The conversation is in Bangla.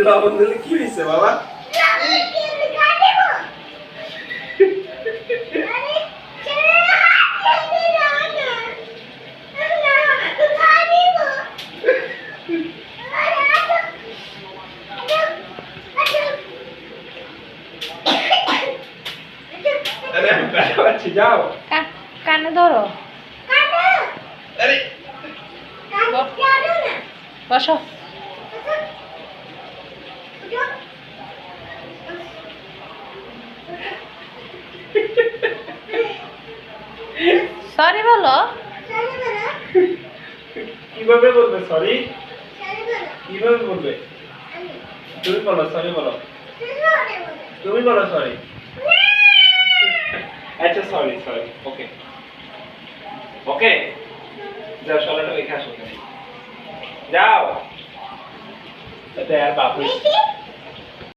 লবণ দিলে কি হয়েছে বাবা? আরে আমি ব্যথা পাচ্ছি, যাও। কানে ধরো। আরে বসো। সরি বলো। কিভাবে বলবে সরি? কিভাবে বলবে? তুমি বলো সরি বলো। তুমি বলো সরি। আচ্ছা সরি সরি, ওকে ওকে। যাও সরাটা ওইখানে আসো, যাও। এটা আর বাবু